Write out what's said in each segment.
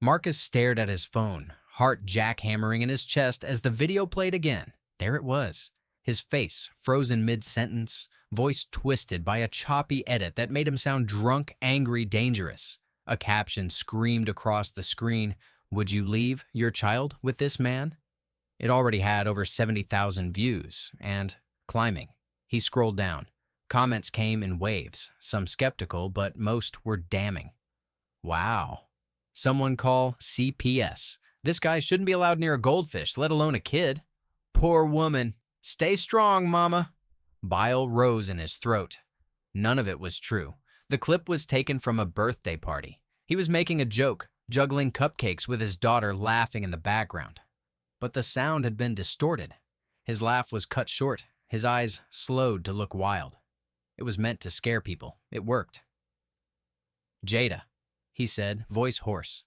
Marcus stared at his phone, heart jackhammering in his chest as the video played again. There it was, his face frozen mid-sentence, voice twisted by a choppy edit that made him sound drunk, angry, dangerous. A caption screamed across the screen, "Would you leave your child with this man?" It already had over 70,000 views, and climbing. He scrolled down. Comments came in waves, some skeptical, but most were damning. Wow. Someone call CPS. This guy shouldn't be allowed near a goldfish, let alone a kid. Poor woman. Stay strong, mama. Bile rose in his throat. None of it was true. The clip was taken from a birthday party. He was making a joke, juggling cupcakes with his daughter laughing in the background. But the sound had been distorted. His laugh was cut short, his eyes slowed to look wild. It was meant to scare people. It worked. "Jada," he said, voice hoarse.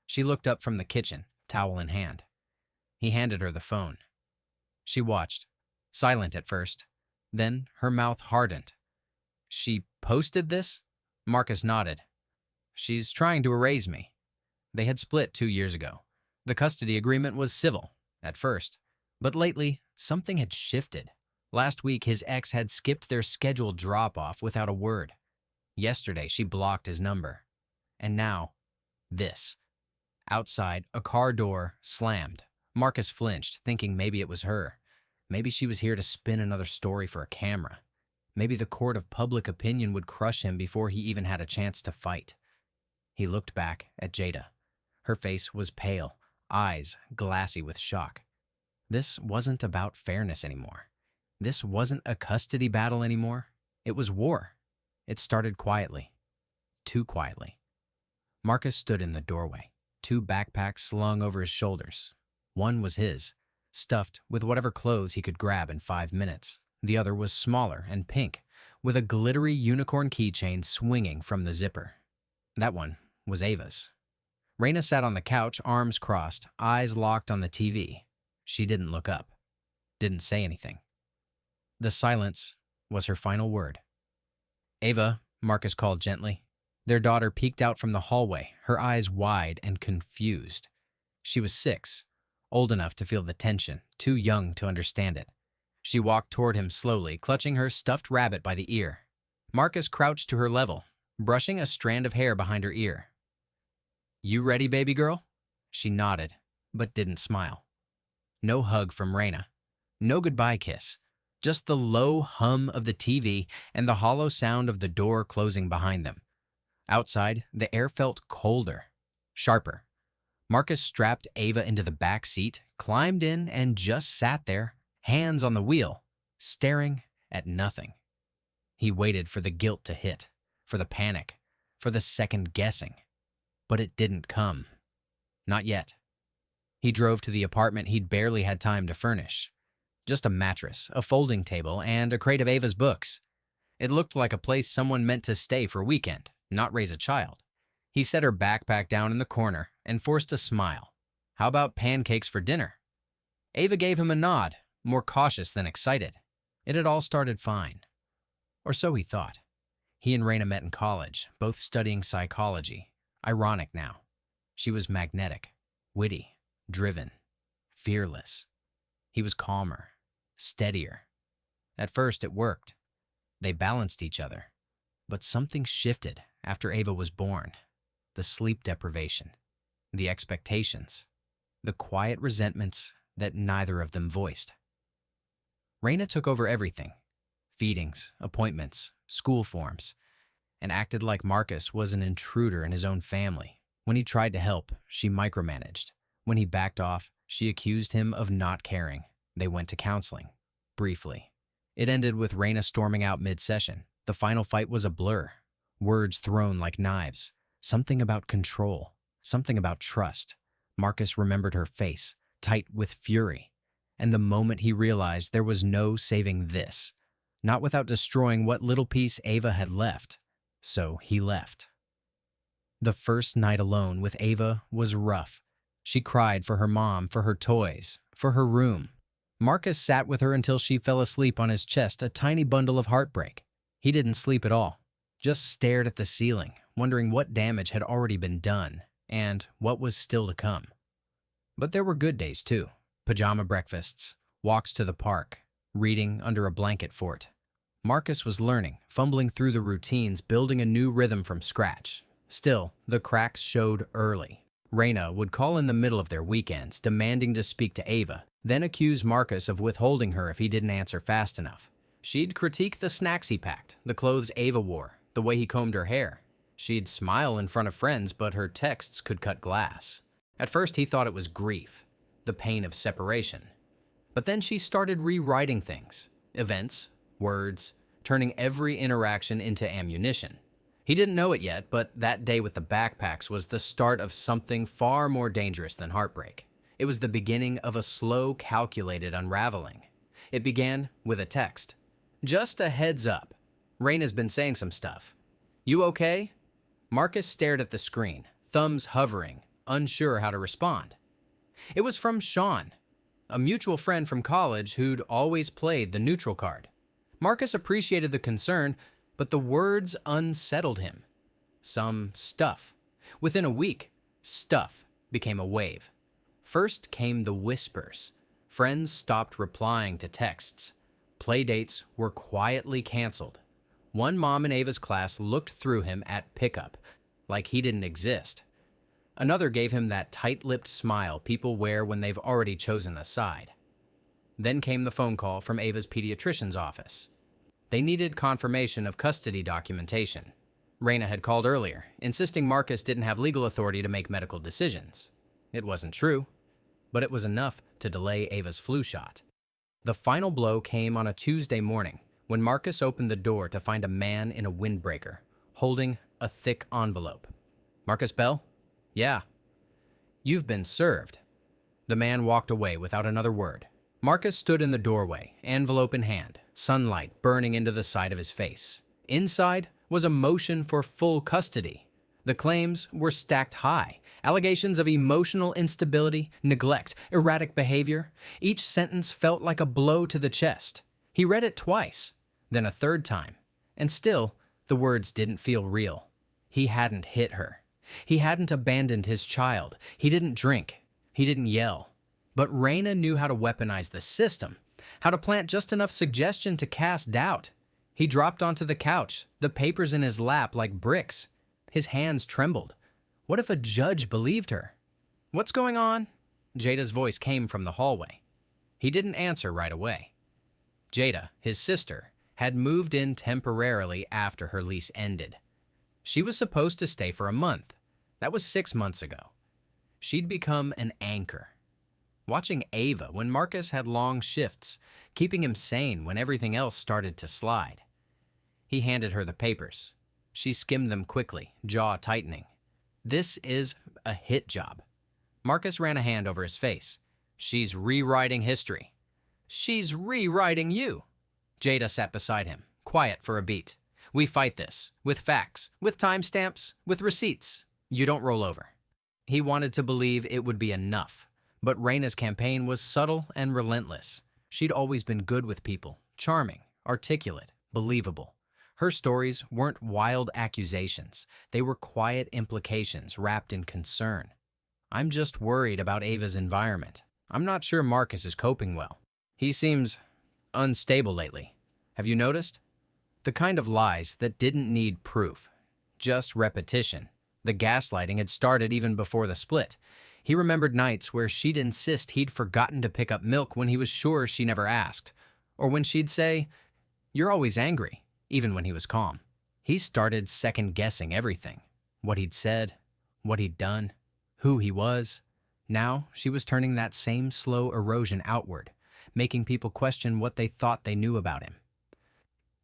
She looked up from the kitchen, towel in hand. He handed her the phone. She watched, silent at first. Then her mouth hardened. "She posted this?" Marcus nodded. "She's trying to erase me." They had split 2 years ago. The custody agreement was civil, at first. But lately, something had shifted. Last week, his ex had skipped their scheduled drop-off without a word. Yesterday, she blocked his number. And now, this. Outside, a car door slammed. Marcus flinched, thinking maybe it was her. Maybe she was here to spin another story for a camera. Maybe the court of public opinion would crush him before he even had a chance to fight. He looked back at Jada. Her face was pale, eyes glassy with shock. This wasn't about fairness anymore. This wasn't a custody battle anymore. It was war. It started quietly. Too quietly. Marcus stood in the doorway, 2 backpacks slung over his shoulders. One was his, stuffed with whatever clothes he could grab in 5 minutes. The other was smaller and pink, with a glittery unicorn keychain swinging from the zipper. That one was Ava's. Raina sat on the couch, arms crossed, eyes locked on the TV. She didn't look up, didn't say anything. The silence was her final word. "Ava," Marcus called gently. Their daughter peeked out from the hallway, her eyes wide and confused. She was 6, old enough to feel the tension, too young to understand it. She walked toward him slowly, clutching her stuffed rabbit by the ear. Marcus crouched to her level, brushing a strand of hair behind her ear. "You ready, baby girl?" She nodded, but didn't smile. No hug from Raina. No goodbye kiss. Just the low hum of the TV and the hollow sound of the door closing behind them. Outside, the air felt colder, sharper. Marcus strapped Ava into the back seat, climbed in, and just sat there, hands on the wheel, staring at nothing. He waited for the guilt to hit, for the panic, for the second guessing. But it didn't come. Not yet. He drove to the apartment he'd barely had time to furnish. Just a mattress, a folding table, and a crate of Ava's books. It looked like a place someone meant to stay for a weekend, not raise a child. He set her backpack down in the corner and forced a smile. "How about pancakes for dinner?" Ava gave him a nod, more cautious than excited. It had all started fine. Or so he thought. He and Raina met in college, both studying psychology. Ironic now. She was magnetic, witty, driven, fearless. He was calmer, steadier. At first, it worked. They balanced each other. But something shifted after Ava was born. The sleep deprivation, the expectations, the quiet resentments that neither of them voiced. Raina took over everything. Feedings, appointments, school forms, and acted like Marcus was an intruder in his own family. When he tried to help, she micromanaged. When he backed off, she accused him of not caring. They went to counseling, briefly. It ended with Raina storming out mid-session. The final fight was a blur, words thrown like knives. Something about control, something about trust. Marcus remembered her face, tight with fury. And the moment he realized there was no saving this, not without destroying what little piece Ava had left. So he left. The first night alone with Ava was rough. She cried for her mom, for her toys, for her room. Marcus sat with her until she fell asleep on his chest, a tiny bundle of heartbreak. He didn't sleep at all, just stared at the ceiling, wondering what damage had already been done. and what was still to come. But there were good days too. Pajama breakfasts, walks to the park, reading under a blanket fort. Marcus was learning, fumbling through the routines, building a new rhythm from scratch. Still, the cracks showed early. Raina would call in the middle of their weekends, demanding to speak to Ava, then accuse Marcus of withholding her if he didn't answer fast enough. She'd critique the snacks he packed, the clothes Ava wore, the way he combed her hair. She'd smile in front of friends, but her texts could cut glass. At first, he thought it was grief, the pain of separation. But then she started rewriting things, events, words, turning every interaction into ammunition. He didn't know it yet, but that day with the backpacks was the start of something far more dangerous than heartbreak. It was the beginning of a slow, calculated unraveling. It began with a text. "Just a heads up. Raina's been saying some stuff. You okay?" Marcus stared at the screen, thumbs hovering, unsure how to respond. It was from Sean, a mutual friend from college who'd always played the neutral card. Marcus appreciated the concern, but the words unsettled him. Some stuff. Within a week, stuff became a wave. First came the whispers. Friends stopped replying to texts. Playdates were quietly canceled. One mom in Ava's class looked through him at pickup, like he didn't exist. Another gave him that tight-lipped smile people wear when they've already chosen a side. Then came the phone call from Ava's pediatrician's office. They needed confirmation of custody documentation. Raina had called earlier, insisting Marcus didn't have legal authority to make medical decisions. It wasn't true, but it was enough to delay Ava's flu shot. The final blow came on a Tuesday morning when Marcus opened the door to find a man in a windbreaker, holding a thick envelope. "Marcus Bell?" "Yeah." "You've been served." The man walked away without another word. Marcus stood in the doorway, envelope in hand, sunlight burning into the side of his face. Inside was a motion for full custody. The claims were stacked high. Allegations of emotional instability, neglect, erratic behavior. Each sentence felt like a blow to the chest. He read it twice, then a third time, and still, the words didn't feel real. He hadn't hit her. He hadn't abandoned his child. He didn't drink. He didn't yell. But Raina knew how to weaponize the system, how to plant just enough suggestion to cast doubt. He dropped onto the couch, the papers in his lap like bricks. His hands trembled. What if a judge believed her? "What's going on?" Jada's voice came from the hallway. He didn't answer right away. Jada, his sister, had moved in temporarily after her lease ended. She was supposed to stay for a month. That was 6 months ago. She'd become an anchor. Watching Ava when Marcus had long shifts, keeping him sane when everything else started to slide. He handed her the papers. She skimmed them quickly, jaw tightening. This is a hit job. Marcus ran a hand over his face. "She's rewriting history." "She's rewriting you." Jada sat beside him, quiet for a beat. "We fight this, with facts, with timestamps, with receipts. You don't roll over." He wanted to believe it would be enough. But Raina's campaign was subtle and relentless. She'd always been good with people, charming, articulate, believable. Her stories weren't wild accusations. They were quiet implications wrapped in concern. "I'm just worried about Ava's environment. I'm not sure Marcus is coping well. He seems unstable lately. Have you noticed?" The kind of lies that didn't need proof, just repetition. The gaslighting had started even before the split. He remembered nights where she'd insist he'd forgotten to pick up milk when he was sure she never asked, or when she'd say, "You're always angry," even when he was calm. He started second-guessing everything. What he'd said, what he'd done, who he was. Now she was turning that same slow erosion outward, making people question what they thought they knew about him.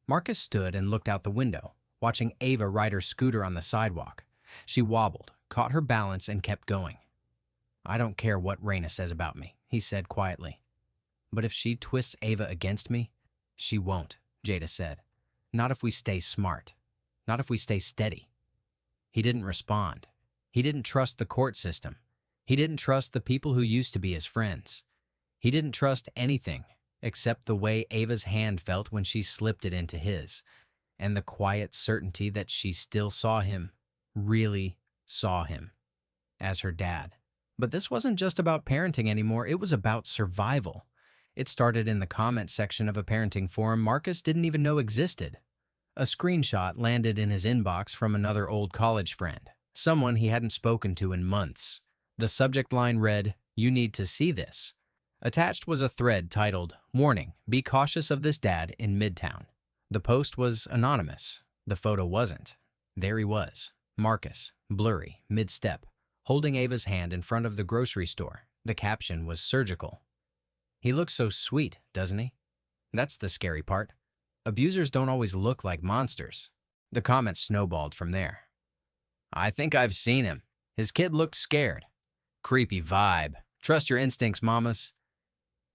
Marcus stood and looked out the window, watching Ava ride her scooter on the sidewalk. She wobbled, caught her balance, and kept going. "I don't care what Raina says about me," he said quietly. "But if she twists Ava against me, she won't," Jada said. "Not if we stay smart. Not if we stay steady." He didn't respond. He didn't trust the court system. He didn't trust the people who used to be his friends. He didn't trust anything except the way Ava's hand felt when she slipped it into his, and the quiet certainty that she still saw him, really saw him. as her dad. But this wasn't just about parenting anymore, it was about survival. It started in the comment section of a parenting forum Marcus didn't even know existed. A screenshot landed in his inbox from another old college friend, someone he hadn't spoken to in months. The subject line read, "You need to see this." Attached was a thread titled, "Warning, be cautious of this dad in Midtown." The post was anonymous. The photo wasn't. There he was, Marcus, blurry, mid-step, holding Ava's hand in front of the grocery store. The caption was surgical. "He looks so sweet, doesn't he?" That's the scary part. Abusers don't always look like monsters. The comments snowballed from there. "I think I've seen him. His kid looked scared. Creepy vibe. Trust your instincts, mamas."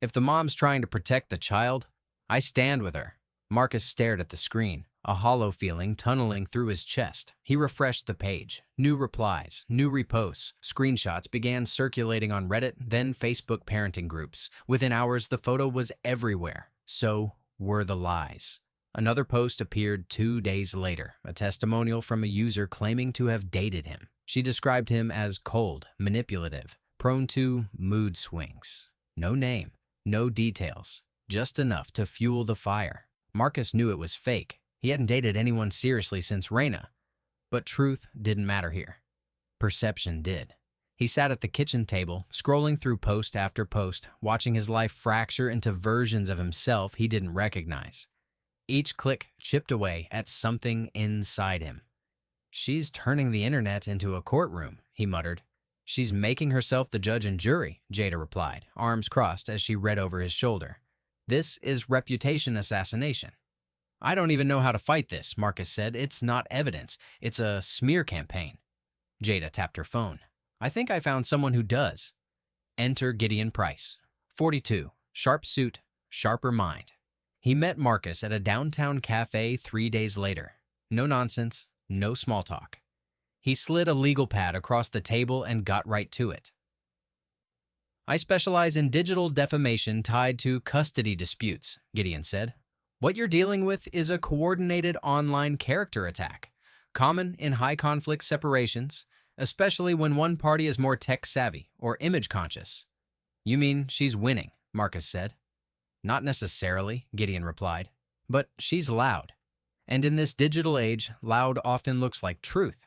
If the mom's trying to protect the child, I stand with her. Marcus stared at the screen, a hollow feeling tunneling through his chest. He refreshed the page. New replies, new reposts, screenshots began circulating on Reddit, then Facebook parenting groups. Within hours, the photo was everywhere. So were the lies. Another post appeared 2 days later, a testimonial from a user claiming to have dated him. She described him as cold, manipulative, prone to mood swings. No name, no details, just enough to fuel the fire. Marcus knew it was fake. He hadn't dated anyone seriously since Raina. But truth didn't matter here. Perception did. He sat at the kitchen table, scrolling through post after post, watching his life fracture into versions of himself he didn't recognize. Each click chipped away at something inside him. "She's turning the internet into a courtroom," he muttered. "She's making herself the judge and jury," Jada replied, arms crossed as she read over his shoulder. "This is reputation assassination." "I don't even know how to fight this," Marcus said. "It's not evidence. It's a smear campaign." Jada tapped her phone. "I think I found someone who does." Enter Gideon Price, 42, sharp suit, sharper mind. He met Marcus at a downtown cafe 3 days later. No nonsense, no small talk. He slid a legal pad across the table and got right to it. "I specialize in digital defamation tied to custody disputes," Gideon said. "What you're dealing with is a coordinated online character attack, common in high-conflict separations, especially when one party is more tech-savvy or image-conscious." "You mean she's winning," Marcus said. "Not necessarily," Gideon replied, "but she's loud. And in this digital age, loud often looks like truth."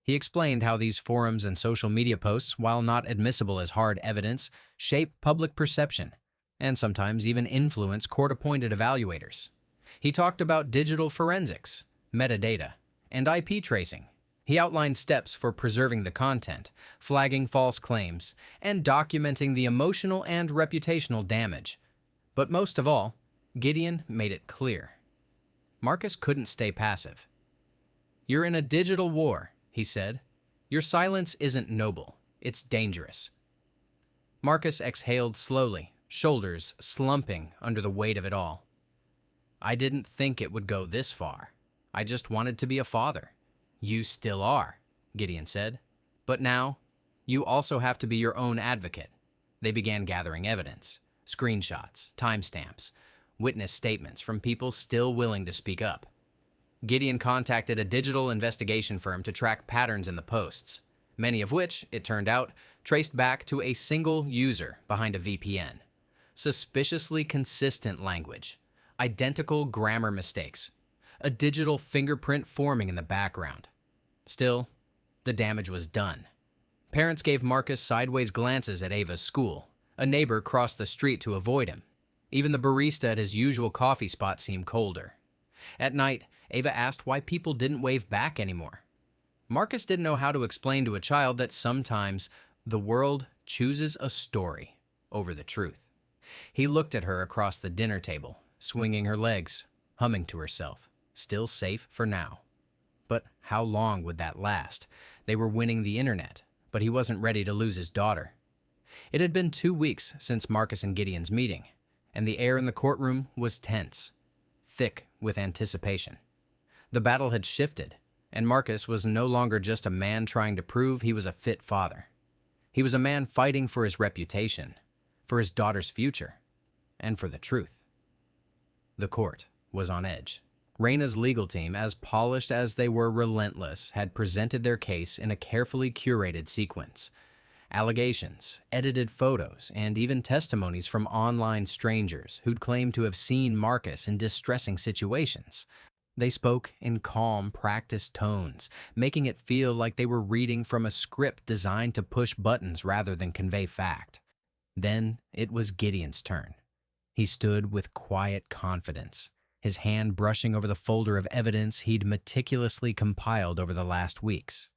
He explained how these forums and social media posts, while not admissible as hard evidence, shape public perception and sometimes even influence court-appointed evaluators. He talked about digital forensics, metadata, and IP tracing. He outlined steps for preserving the content, flagging false claims, and documenting the emotional and reputational damage. But most of all, Gideon made it clear. Marcus couldn't stay passive. "You're in a digital war," he said. "Your silence isn't noble, it's dangerous." Marcus exhaled slowly, shoulders slumping under the weight of it all. "I didn't think it would go this far. I just wanted to be a father." "You still are," Gideon said. "But now, you also have to be your own advocate." They began gathering evidence, screenshots, timestamps, witness statements from people still willing to speak up. Gideon contacted a digital investigation firm to track patterns in the posts, many of which, it turned out, traced back to a single user behind a VPN. Suspiciously consistent language, identical grammar mistakes, a digital fingerprint forming in the background. Still, the damage was done. Parents gave Marcus sideways glances at Ava's school. A neighbor crossed the street to avoid him. Even the barista at his usual coffee spot seemed colder. At night, Ava asked why people didn't wave back anymore. Marcus didn't know how to explain to a child that sometimes the world chooses a story over the truth. He looked at her across the dinner table, swinging her legs, humming to herself, still safe for now. But how long would that last? They were winning the internet, but he wasn't ready to lose his daughter. It had been 2 weeks since Marcus and Gideon's meeting, and the air in the courtroom was tense, thick with anticipation. The battle had shifted, and Marcus was no longer just a man trying to prove he was a fit father. He was a man fighting for his reputation, for his daughter's future, and for the truth. The court was on edge. Reina's legal team, as polished as they were relentless, had presented their case in a carefully curated sequence. Allegations, edited photos, and even testimonies from online strangers who'd claimed to have seen Marcus in distressing situations. They spoke in calm, practiced tones, making it feel like they were reading from a script designed to push buttons rather than convey fact. Then it was Gideon's turn. He stood with quiet confidence, his hand brushing over the folder of evidence he'd meticulously compiled over the last weeks.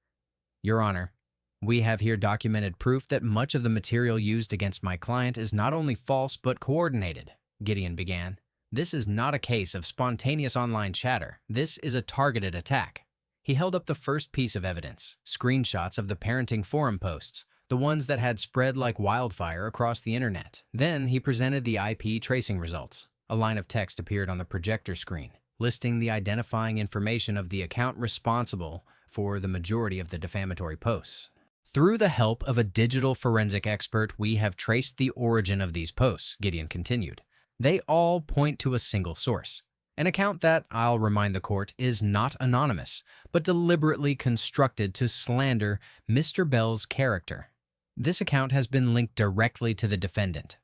"Your Honor, we have here documented proof that much of the material used against my client is not only false but coordinated," Gideon began. "This is not a case of spontaneous online chatter. This is a targeted attack." He held up the first piece of evidence, screenshots of the parenting forum posts, the ones that had spread like wildfire across the internet. Then he presented the IP tracing results. A line of text appeared on the projector screen, listing the identifying information of the account responsible for the majority of the defamatory posts. "Through the help of a digital forensic expert, we have traced the origin of these posts," Gideon continued. "They all point to a single source. An account that, I'll remind the court, is not anonymous, but deliberately constructed to slander Mr. Bell's character. This account has been linked directly to the defendant,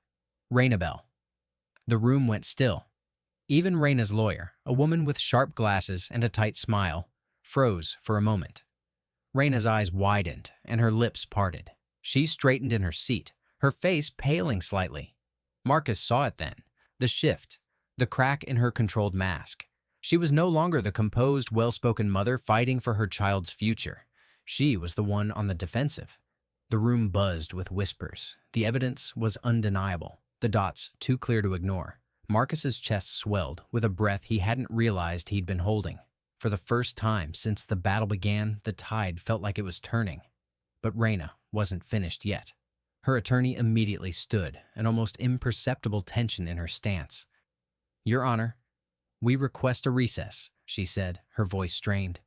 Reina Bell." The room went still. Even Reina's lawyer, a woman with sharp glasses and a tight smile, froze for a moment. Reina's eyes widened and her lips parted. She straightened in her seat, her face paling slightly. Marcus saw it then. The shift, the crack in her controlled mask. She was no longer the composed, well-spoken mother fighting for her child's future. She was the one on the defensive. The room buzzed with whispers. The evidence was undeniable, the dots too clear to ignore. Marcus's chest swelled with a breath he hadn't realized he'd been holding. For the first time since the battle began, the tide felt like it was turning. But Reina wasn't finished yet. Her attorney immediately stood, an almost imperceptible tension in her stance. "Your Honor, we request a recess," she said, her voice strained.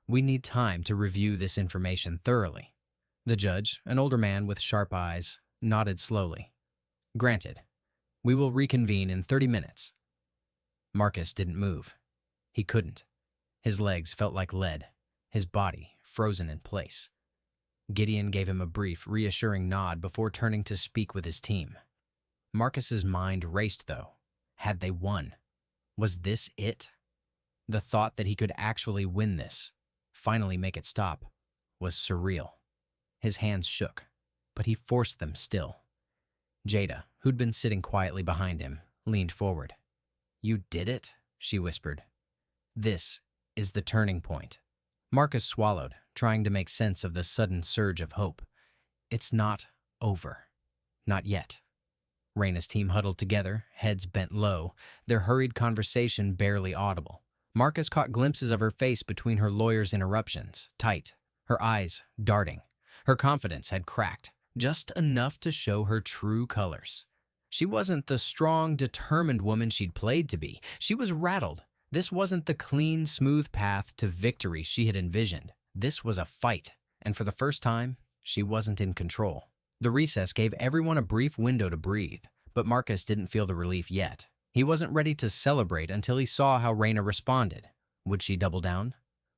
"We need time to review this information thoroughly." The judge, an older man with sharp eyes, nodded slowly. "Granted. We will reconvene in 30 minutes. Marcus didn't move. He couldn't. His legs felt like lead, his body frozen in place. Gideon gave him a brief, reassuring nod before turning to speak with his team. Marcus's mind raced, though. Had they won? Was this it? The thought that he could actually win this, finally make it stop, was surreal. His hands shook, but he forced them still. Jada, who'd been sitting quietly behind him, leaned forward. "You did it," she whispered. "This is the turning point." Marcus swallowed, trying to make sense of the sudden surge of hope. "It's not over. Not yet." Reina's team huddled together, heads bent low, their hurried conversation barely audible. Marcus caught glimpses of her face between her lawyer's interruptions, tight, her eyes darting. Her confidence had cracked, just enough to show her true colors. She wasn't the strong, determined woman she'd played to be. She was rattled. This wasn't the clean, smooth path to victory she had envisioned. This was a fight, and for the first time, she wasn't in control. The recess gave everyone a brief window to breathe, but Marcus didn't feel the relief yet. He wasn't ready to celebrate until he saw how Reina responded. Would she double down?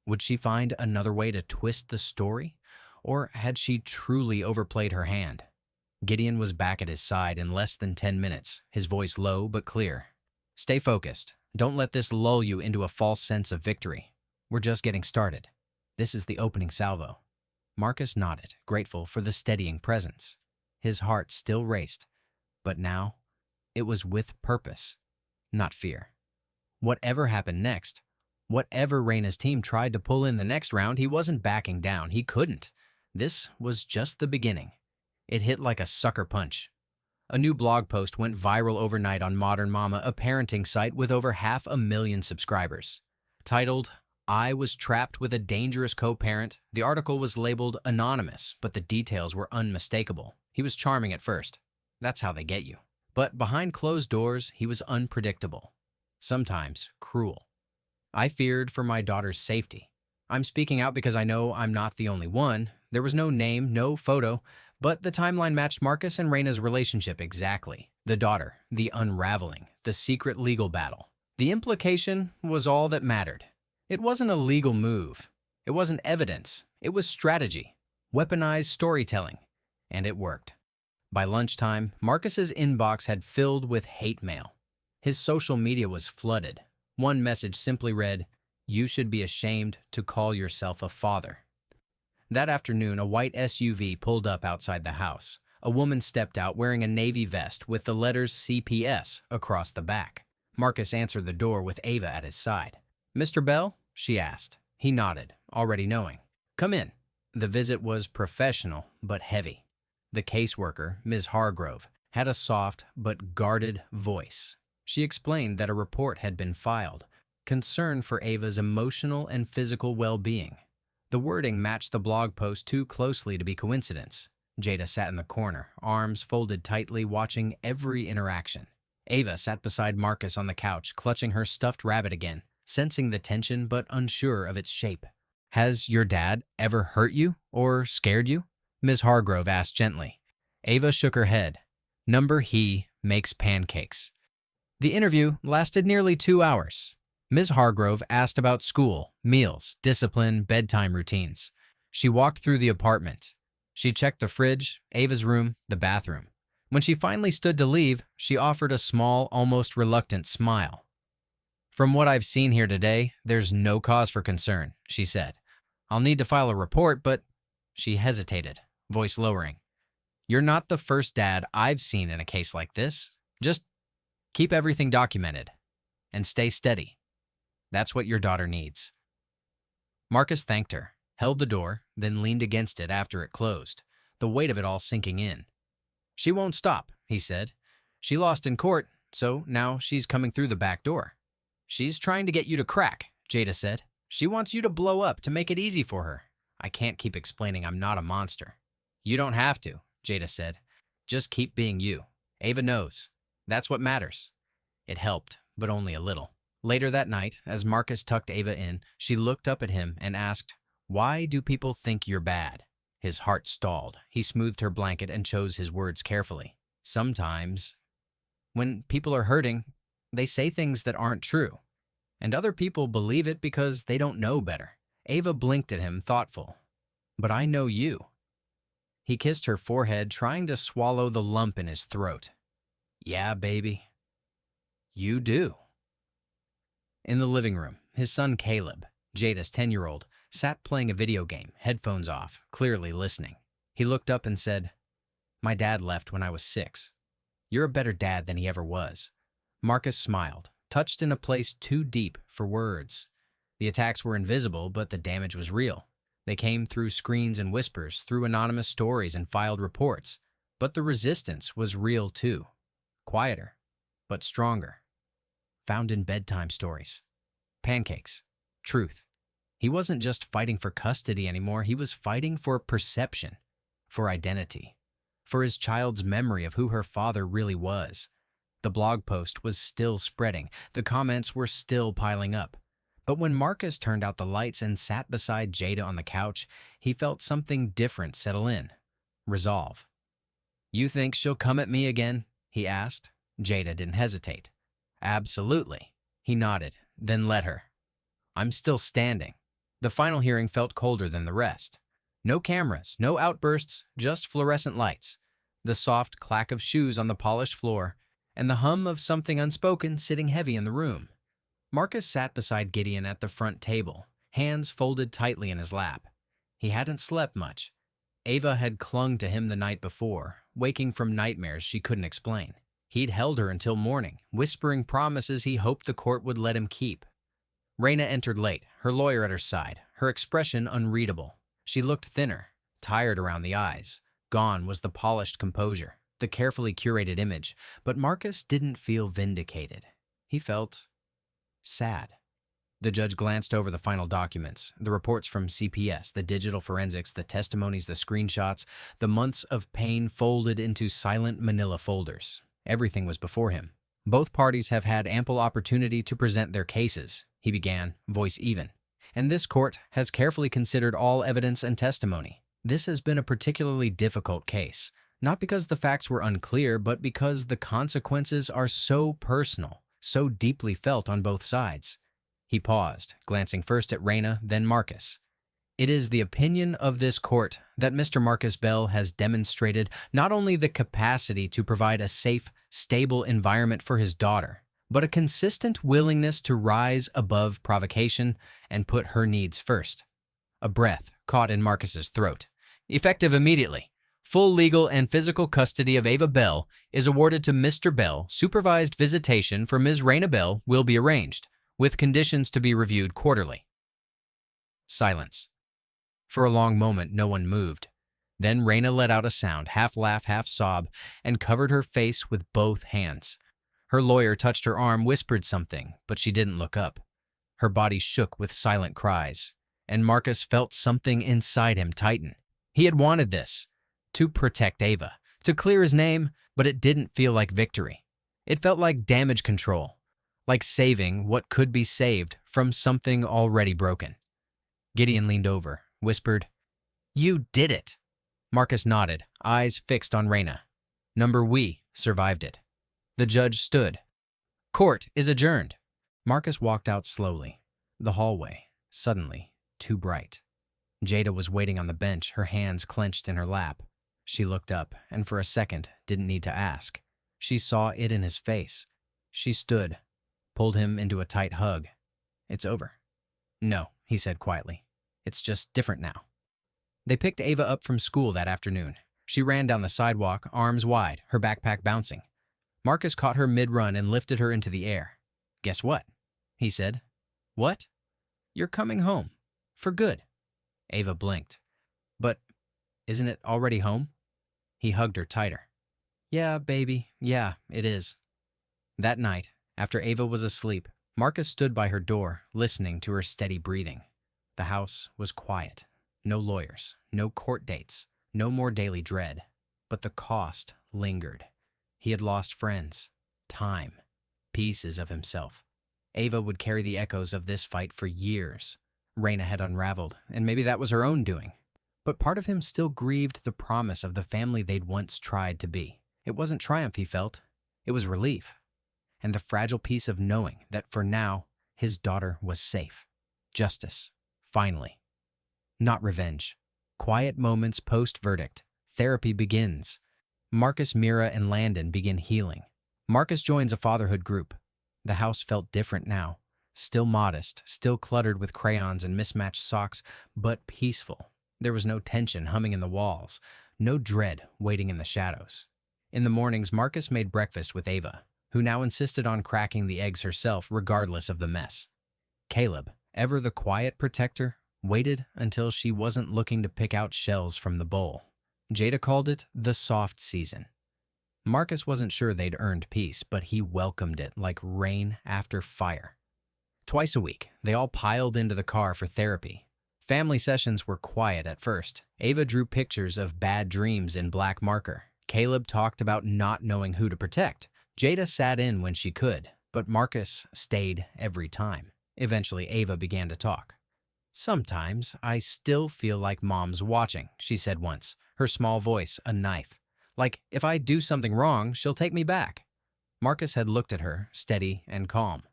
Would she find another way to twist the story? Or had she truly overplayed her hand? Gideon was back at his side in less than 10 minutes, his voice low but clear. "Stay focused. Don't let this lull you into a false sense of victory. We're just getting started. This is the opening salvo." Marcus nodded, grateful for the steadying presence. His heart still raced, but now it was with purpose, not fear. Whatever happened next, whatever Reina's team tried to pull in the next round, he wasn't backing down. He couldn't. This was just the beginning. It hit like a sucker punch. A new blog post went viral overnight on Modern Mama, a parenting site with over 500,000 subscribers. Titled, "I was trapped with a dangerous co-parent," the article was labeled anonymous, but the details were unmistakable. He was charming at first. That's how they get you. But behind closed doors, he was unpredictable. Sometimes cruel. "I feared for my daughter's safety. I'm speaking out because I know I'm not the only one." There was no name, no photo, but the timeline matched Marcus and Reina's relationship exactly. The daughter, the unraveling, the secret legal battle. The implication was all that mattered. It wasn't a legal move. It wasn't evidence. It was strategy, weaponized storytelling, and it worked. By lunchtime, Marcus's inbox had filled with hate mail. His social media was flooded. One message simply read, "You should be ashamed to call yourself a father." That afternoon, a white SUV pulled up outside the house. A woman stepped out wearing a navy vest with the letters CPS across the back. Marcus answered the door with Ava at his side. "Mr. Bell?" she asked. He nodded, already knowing. "Come in." The visit was professional but heavy. The caseworker, Ms. Hargrove, had a soft but guarded voice. She explained that a report had been filed, concern for Ava's emotional and physical well-being. The wording matched the blog post too closely to be coincidence. Jada sat in the corner, arms folded tightly, watching every interaction. Ava sat beside Marcus on the couch, clutching her stuffed rabbit again, sensing the tension but unsure of its shape. "Has your dad ever hurt you or scared you?" Ms. Hargrove asked gently. Ava shook her head. He makes pancakes. The interview lasted nearly 2 hours. Ms. Hargrove asked about school, meals, discipline, bedtime routines. She walked through the apartment. She checked the fridge, Ava's room, the bathroom. When she finally stood to leave, she offered a small, almost reluctant smile. "From what I've seen here today, there's no cause for concern," she said. "I'll need to file a report, but—" She hesitated, voice lowering. "You're not the first dad I've seen in a case like this. Just keep everything documented and stay steady. That's what your daughter needs." Marcus thanked her, held the door, then leaned against it after it closed, the weight of it all sinking in. "She won't stop," he said. "She lost in court, so now she's coming through the back door." "She's trying to get you to crack," Jada said. "She wants you to blow up to make it easy for her. I can't keep explaining I'm not a monster." "You don't have to," Jada said. "Just keep being you. Ava knows. That's what matters." It helped, but only a little. Later that night, as Marcus tucked Ava in, she looked up at him and asked, "Why do people think you're bad?" His heart stalled. He smoothed her blanket and chose his words carefully. "Sometimes, when people are hurting, they say things that aren't true. And other people believe it because they don't know better." Ava blinked at him, thoughtful. "But I know you." He kissed her forehead, trying to swallow the lump in his throat. "Yeah, baby. You do." In the living room, his son Caleb, Jada's 10-year-old, sat playing a video game, headphones off, clearly listening. He looked up and said, "My dad left when I was 6. You're a better dad than he ever was." Marcus smiled, touched in a place too deep for words. The attacks were invisible, but the damage was real. They came through screens and whispers, through anonymous stories and filed reports. But the resistance was real too. Quieter, but stronger. Found in bedtime stories. Pancakes. Truth. He wasn't just fighting for custody anymore, he was fighting for perception, for identity, for his child's memory of who her father really was. The blog post was still spreading, the comments were still piling up. But when Marcus turned out the lights and sat beside Jada on the couch, he felt something different settle in. Resolve. "You think she'll come at me again?" he asked. Jada didn't hesitate. "Absolutely." He nodded, then let her. "I'm still standing." The final hearing felt colder than the rest. No cameras, no outbursts, just fluorescent lights, the soft clack of shoes on the polished floor, and the hum of something unspoken sitting heavy in the room. Marcus sat beside Gideon at the front table, hands folded tightly in his lap. He hadn't slept much. Ava had clung to him the night before, waking from nightmares she couldn't explain. He'd held her until morning, whispering promises he hoped the court would let him keep. Raina entered late, her lawyer at her side, her expression unreadable. She looked thinner, tired around the eyes. Gone was the polished composure, the carefully curated image, but Marcus didn't feel vindicated. He felt sad. The judge glanced over the final documents, the reports from CPS, the digital forensics, the testimonies, the screenshots, the months of pain folded into silent manila folders. Everything was before him. "Both parties have had ample opportunity to present their cases," he began, voice even. "And this court has carefully considered all evidence and testimony. This has been a particularly difficult case, not because the facts were unclear, but because the consequences are so personal. so deeply felt on both sides. He paused, glancing first at Raina, then Marcus. It is the opinion of this court that Mr. Marcus Bell has demonstrated not only the capacity to provide a safe, stable environment for his daughter, but a consistent willingness to rise above provocation and put her needs first. A breath caught in Marcus's throat. Effective immediately, full legal and physical custody of Ava Bell is awarded to Mr. Bell. Supervised visitation for Ms. Raina Bell will be arranged, with conditions to be reviewed quarterly. Silence. For a long moment, no one moved. Then Raina let out a sound, half laugh, half sob, and covered her face with both hands. Her lawyer touched her arm, whispered something, but she didn't look up. Her body shook with silent cries, and Marcus felt something inside him tighten. He had wanted this, to protect Ava, to clear his name, but it didn't feel like victory. It felt like damage control, like saving what could be saved from something already broken. Gideon leaned over, whispered, "You did it." Marcus nodded, eyes fixed on Raina. We survived it. The judge stood. Court is adjourned. Marcus walked out slowly. The hallway, suddenly, too bright. Jada was waiting on the bench, her hands clenched in her lap. She looked up, and for a second didn't need to ask. She saw it in his face. She stood, pulled him into a tight hug. "It's over." "No," he said quietly. "It's just different now." They picked Ava up from school that afternoon. She ran down the sidewalk, arms wide, her backpack bouncing. Marcus caught her mid-run and lifted her into the air. "Guess what?" he said. "What?" "You're coming home. For good." Ava blinked. "But isn't it already home?" He hugged her tighter. "Yeah, baby. Yeah, it is." That night, after Ava was asleep, Marcus stood by her door, listening to her steady breathing. The house was quiet. No lawyers, no court dates, no more daily dread. But the cost lingered. He had lost friends, time, pieces of himself. Ava would carry the echoes of this fight for years. Raina had unraveled, and maybe that was her own doing. But part of him still grieved the promise of the family they'd once tried to be. It wasn't triumph he felt, it was relief. And the fragile piece of knowing that for now, his daughter was safe. Justice, finally. Not revenge. Quiet moments post-verdict. Therapy begins. Marcus, Mira, and Landon begin healing. Marcus joins a fatherhood group. The house felt different now. Still modest, still cluttered with crayons and mismatched socks, but peaceful. There was no tension humming in the walls, no dread waiting in the shadows. In the mornings, Marcus made breakfast with Ava, who now insisted on cracking the eggs herself regardless of the mess. Caleb, ever the quiet protector, waited until she wasn't looking to pick out shells from the bowl. Jada called it the soft season. Marcus wasn't sure they'd earned peace, but he welcomed it like rain after fire. Twice a week, they all piled into the car for therapy. Family sessions were quiet at first. Ava drew pictures of bad dreams in black marker. Caleb talked about not knowing who to protect. Jada sat in when she could, but Marcus stayed every time. Eventually, Ava began to talk. "Sometimes I still feel like Mom's watching," she said once, her small voice a knife. "Like if I do something wrong, she'll take me back." Marcus had looked at her, steady and calm.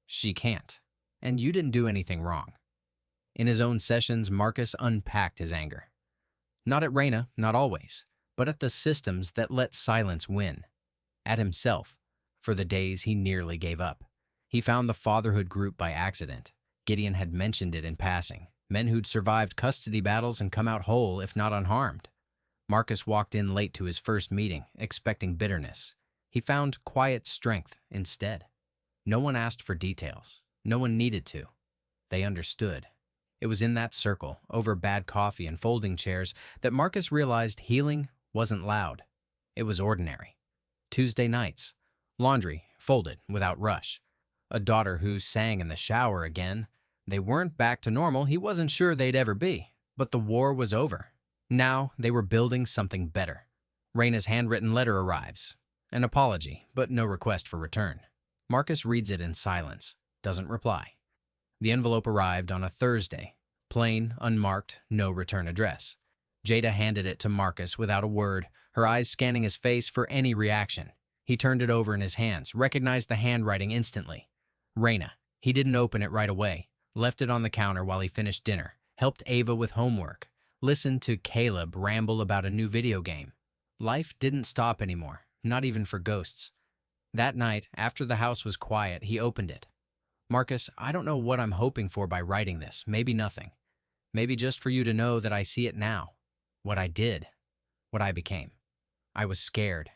"She can't. And you didn't do anything wrong." In his own sessions, Marcus unpacked his anger. Not at Raina, not always, but at the systems that let silence win. At himself, for the days he nearly gave up. He found the fatherhood group by accident. Gideon had mentioned it in passing. Men who'd survived custody battles and come out whole, if not unharmed. Marcus walked in late to his first meeting, expecting bitterness. He found quiet strength instead. No one asked for details. No one needed to. They understood. It was in that circle, over bad coffee and folding chairs, that Marcus realized healing wasn't loud. It was ordinary. Tuesday nights. Laundry, folded without rush. A daughter who sang in the shower again. They weren't back to normal. He wasn't sure they'd ever be. But the war was over. Now they were building something better. Raina's handwritten letter arrives. An apology, but no request for return. Marcus reads it in silence. Doesn't reply. The envelope arrived on a Thursday. Plain, unmarked, no return address. Jada handed it to Marcus without a word, her eyes scanning his face for any reaction. He turned it over in his hands, recognized the handwriting instantly. Raina. He didn't open it right away, left it on the counter while he finished dinner, helped Ava with homework, listened to Caleb ramble about a new video game. Life didn't stop anymore, not even for ghosts. That night, after the house was quiet, he opened it. Marcus, I don't know what I'm hoping for by writing this, maybe nothing. Maybe just for you to know that I see it now. What I did. What I became. I was scared,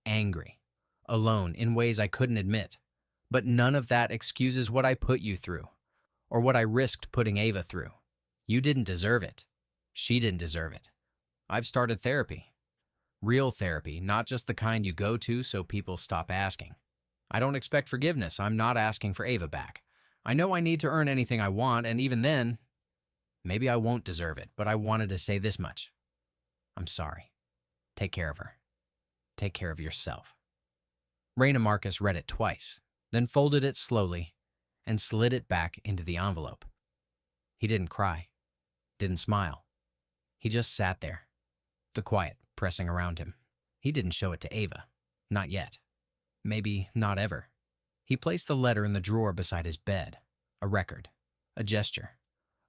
angry, alone in ways I couldn't admit. But none of that excuses what I put you through, or what I risked putting Ava through. You didn't deserve it. She didn't deserve it. I've started therapy. Real therapy, not just the kind you go to so people stop asking. I don't expect forgiveness. I'm not asking for Ava back. I know I need to earn anything I want, and even then, maybe I won't deserve it, but I wanted to say this much. I'm sorry. Take care of her. Take care of yourself. Raina Marcus read it twice, then folded it slowly and slid it back into the envelope. He didn't cry, didn't smile. He just sat there, the quiet pressing around him. He didn't show it to Ava. Not yet. Maybe not ever. He placed the letter in the drawer beside his bed. A record. A gesture.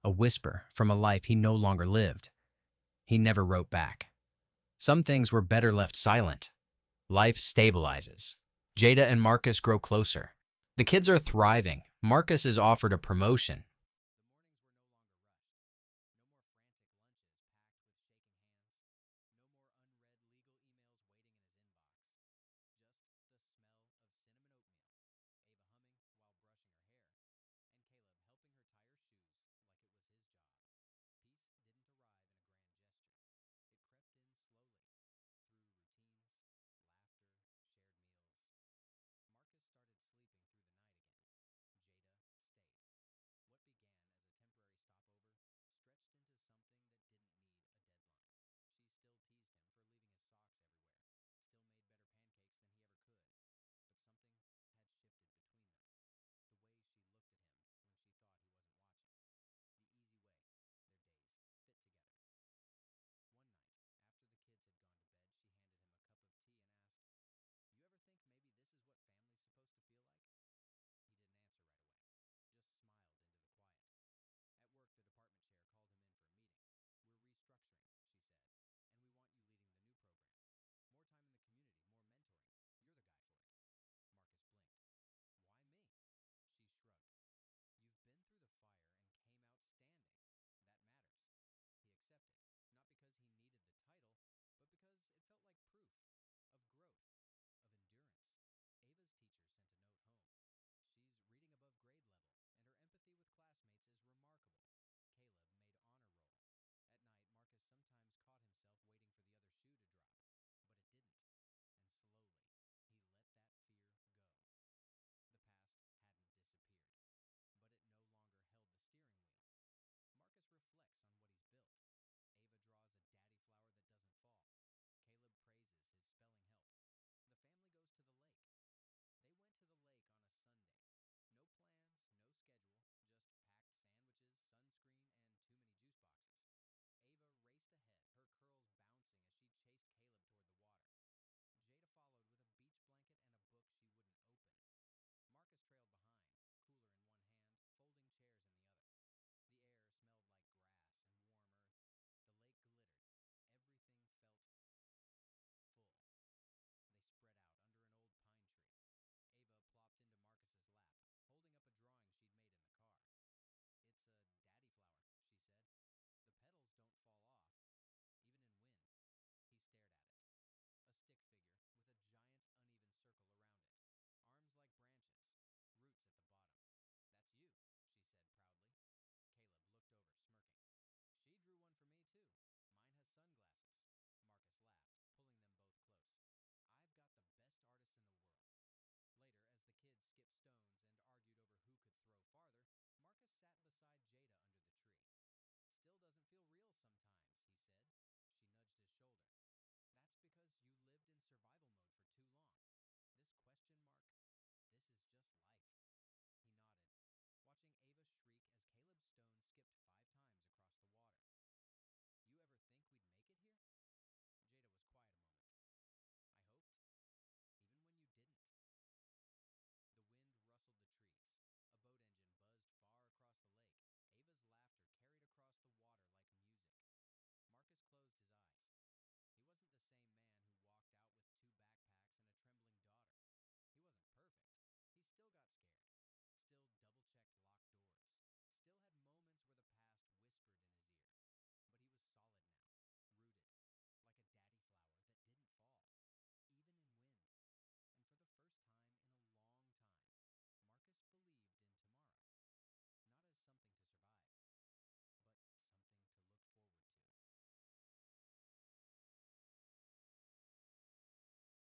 A whisper from a life he no longer lived. He never wrote back. Some things were better left silent. Life stabilizes. Jada and Marcus grow closer. The kids are thriving. Marcus is offered a promotion.